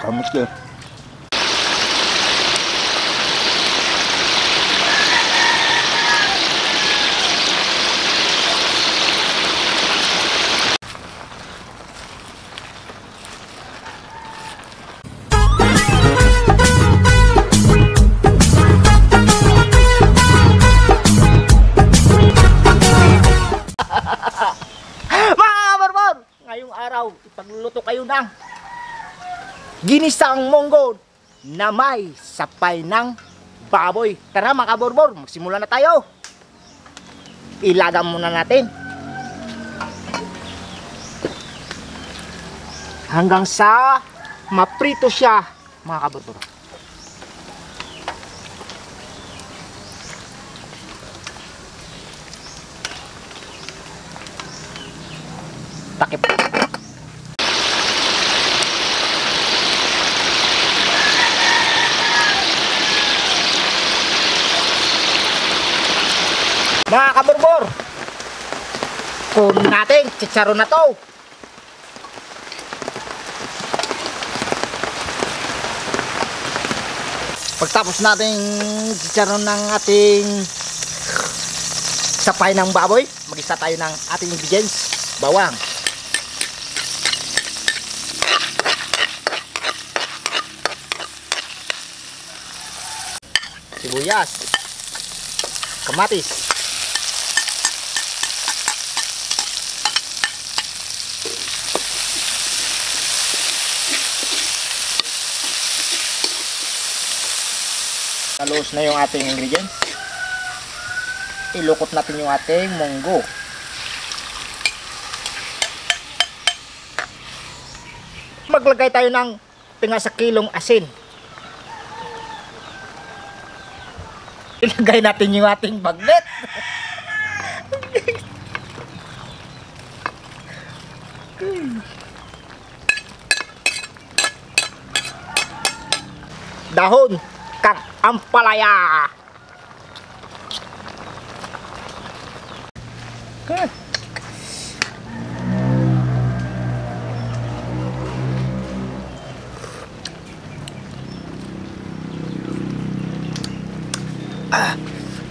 Kamot ka. Ipagluluto kayo ng ginisang munggo na may sapay ng baboy. Tara mga kaborbor, magsimula na tayo. Ilagam muna natin hanggang sa maprito siya mga kaborbor. Takip. Mga kaborbor, kunin natin, chicharon na to. Pagtapos natin chicharon ng ating sapay ng baboy, mag-isa tayo ng ating ingredients. Bawang, sibuyas, kamatis, talos na yung ating ingredients. Ilukot natin yung ating munggo. Maglagay tayo ng sa kilong asin. Ilagay natin yung ating bagnet. Dahon kang ampalaya. Okay.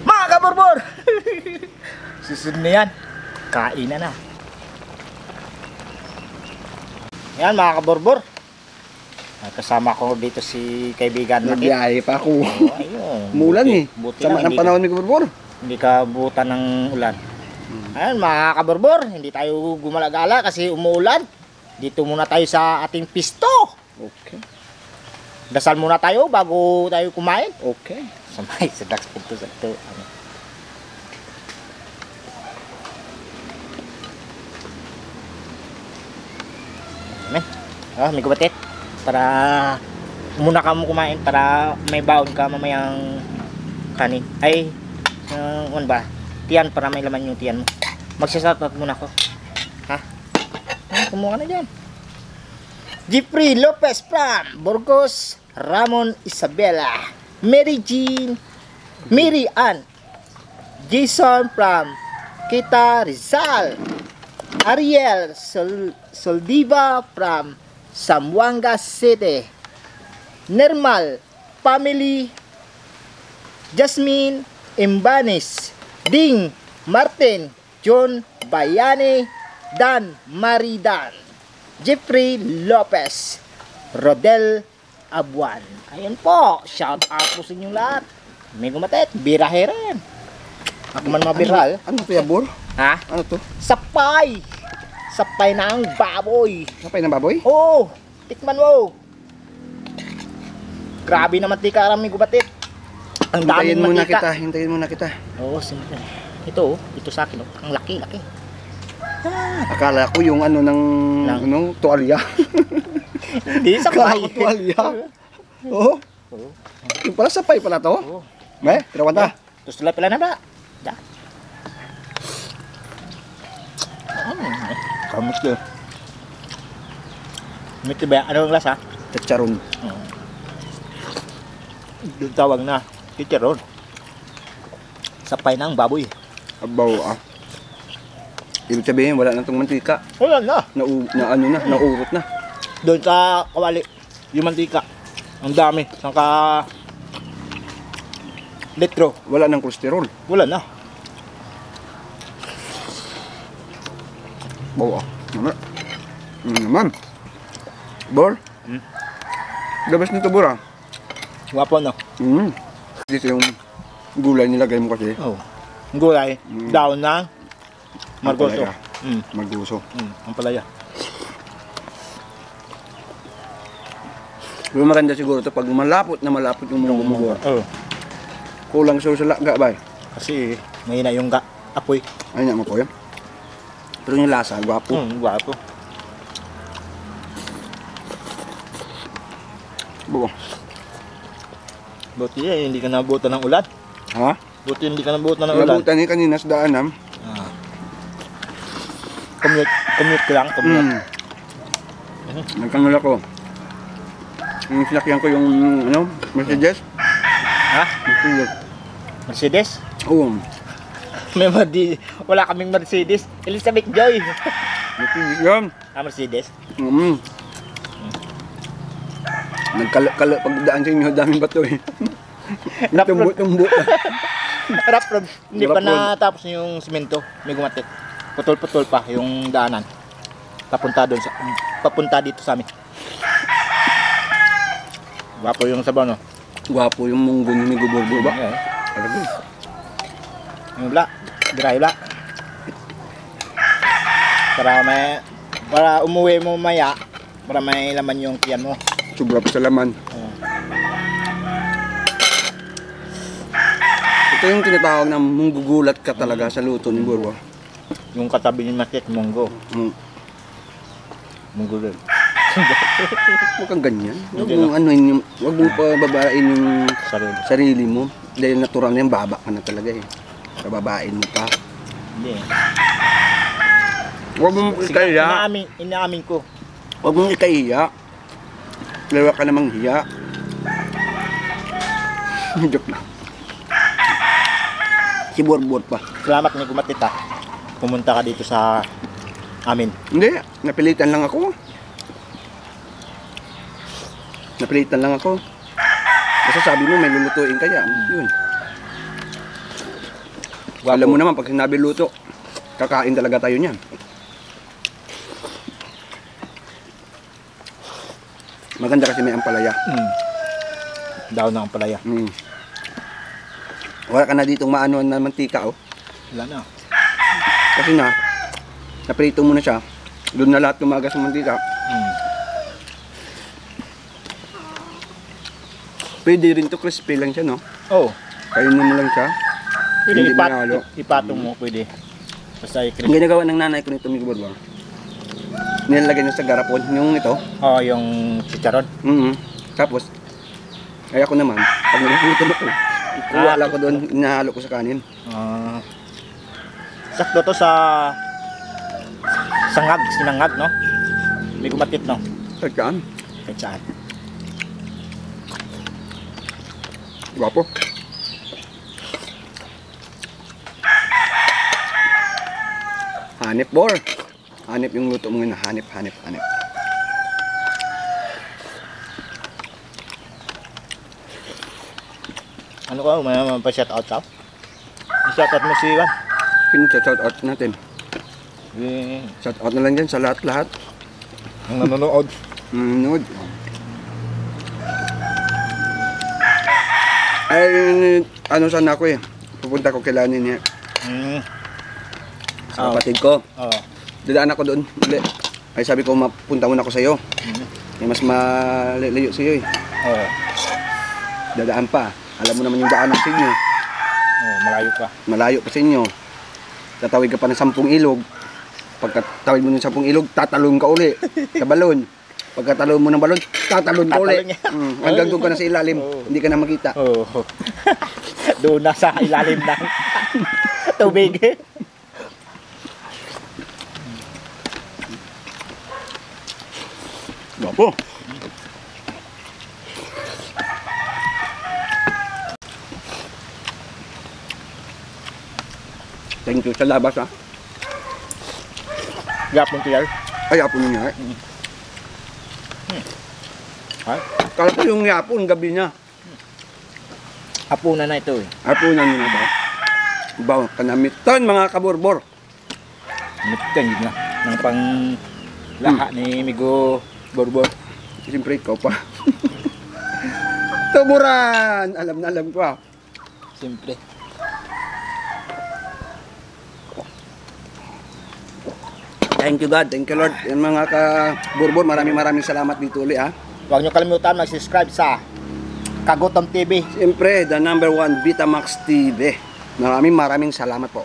Mga kaborbor, susunod na yan, kainan na. Yan mga kaborbor, kasama ko dito si kaibigan natin. Nagbiyahe pa ako. Oh, ayun. Umulan eh. Buti sama ng panahon ni kaborbor. Hindi ka butan ng ulan. Ayun mga kaborbor, hindi tayo gumalagala kasi umuulan. Dito muna tayo sa ating pisto. Okay. Dasal muna tayo bago tayo kumain. Okay. Samay sa dax punto sa ito. May kubatit para muna ka mo kumain para may baon ka mamayang kanin. Ay, ano ba? Tiyan para may laman yung tiyan mo. Magsasatot muna ako. Ha? Kumuha ka na dyan. Jeffrey Lopez from Burgos, Ramon Isabela, Mary Jean, Mary Ann, Jason from Kita Rizal, Ariel Soldiva from Zamboanga City, Nermal Family, Jasmine Imbanis, Ding Martin, John Bayani, Dan Maridan, Jeffrey Lopez, Rodel Abuan. Ayan po, shout out po sa inyong lahat. May gumatet, birahe rin. Ako man mabiral. Ano to yabor? Ha? Ano to? Sapay! Sapay ng baboy. Sapay ng baboy? Oo, tikman mo. Grabe naman tika may gumatet. Ang daming mantika. Hintayin muna kita. Oo, simple. Ito, ito sa akin, ang laki-laki. Akala ko yung ano ng ano, tuwalya. Hindi, sapay. Akala ko tuwalya. Oo. Yung pala sapay pala to? Oo. May, tirawan ta. Terus tulad pala na ba? Da. Kamot ka. Miti ba? Ano ang lasa? Chicharon. Doon tawag na chicharon. Sapay ng baboy. Abaw ah. Ibig sabihin wala na itong mantika. Wala na. Naurot na. Doon sa kawali, yung mantika. Ang dami. Sangka litro. Wala ng kolesterol. Wala na. Oo. Naman. Naman. Bor? Hmm? Labas nito, Bor, ah. Wapo no. Dito yung gulay nilagay mo kasi. Oh. Ang gulay, daon na margoso. Ampalaya. Margoso. Ang palaya. Pero maganda siguro ito pag malapot yung munggo mo. Oh. Kulang sa laga ba? Kasi mahina yung apoy. Ay nga mo po yan. Pero yung lasa, gwapo. Gwapo. Buo. Buti hindi ka nabutan ng ulan. Ha? Buti hindi ka nabutan ng ulan. Nabutan ni kanina sa daanan. Commute lang, commute. Nagkangal ako. Yung sinakyan ko yung Mercedes. Ha? Mercedes. Mercedes? Oo. Wala kaming Mercedes. Elizabeth Joy. Mercedes yan. Mercedes? Nagkala pagdaan sa inyo, daming bato eh. Rough road. Tumbot. Rough road. Hindi pa Rough road. natapos yung simento. May gumatit. Putol-putol pa yung daanan. Papunta dito sa amin. Gwapo yung sabaw, no? Gwapo yung munggo ni Migo Borbo ba? Yeah. Talaga. Yung bla. Dry bla. Para umuwi mo maya, para may laman yung tiyan mo. Sobra pa sa laman. Ito yung tinatawag na munggugulat ka talaga sa luto ni Borbo. Yung katabi ni Matit, munggo. Munggo rin. Huwag kang ganyan. Huwag mong pababain yung sarili mo. Dahil natural na yan, baba ka na talaga eh. Pababain mo pa. Hindi. Huwag mong ikahiya. Inaamin ko. Huwag mong ikahiya. Lawa ka namang hiya. Joke lang. Si Borbor pa. Salamat ni Kumatit ha. Pumunta ka dito sa amin. Hindi, napilitan lang ako. Basta sabi mo may lulutuin kaya. Yun. Alam mo naman pag sinabi luto, kakain talaga tayo niyan. Maganda kasi may ampalaya. Daw ng palaya. Wala ka na ditong maano na mantika, oh. Wala na. Kasi naprito mo na siya. Doon na lahat tumagas ng mantika. Pwede rin to crispy lang siya, no? Oh. Kainin mo lang siya. Pwede Hindi manalo. ipatong mo, pwede. Basta Ang i-crispy. ginagawa ng nanay ko nito, Migo Borbo. Nilalagay niya sa garapon, yung ito. Oh, yung chicharon. Tapos, ay ako naman, pag niluluto ko, ikuha lang ko doon, inahalo ko sa kanin. Sakto to sa sinangag, no? May Kumatit, no? Saan? Kahit saan. Gwapo. Hanip, Bor. Hanip yung luto mo ngayon. Hanip. Ano ka? May pa-shout out ka? I-shout out mo si Iwan. Shout out natin. Shout out na lang dyan sa lahat-lahat. Ang nanonood. Nanonood. Ay, ano sana ako eh. Pupunta ko kailan niya. Sa kapatid ko. Oo. Dadaan ako doon. Ay sabi ko, mapunta muna ako sa'yo. May mas malalayo sa'yo eh. Oo. Dadaan pa. Alam mo naman yung daanan sa inyo. Oo, malayo pa. Malayo pa sa inyo. Tatawid ka pa ng 10 ilog. Pagkatawid mo ng 10 ilog, tatalon ka uli sa balon. Pagkatalon mo ng balon, tatalon ka uli. Hanggang doon ka na sa ilalim. Hindi ka na makita. Oo. Doon na sa ilalim ng tubig. Gwapo. Thank you sa labas ha. Gapon tiyal. Ay, apo niya. Ay, Kala ko yung yapon, gabi niya. hapunan na ito eh. Hapunan nyo na ba? Baw, kanamitan mga kaborbor. Mitan yun na. Nang pang laha ni Migo Borbor. Siyempre ikaw pa. Tuburan! Alam na alam ko ah. Siyempre. Thank you God, thank you Lord. Yan mga kaborbor, maraming salamat dito ulit ah. Huwag nyo kalimutan mag-subscribe sa Kagutom TV. Siyempre, the #1 Vitamax TV. Maraming salamat po.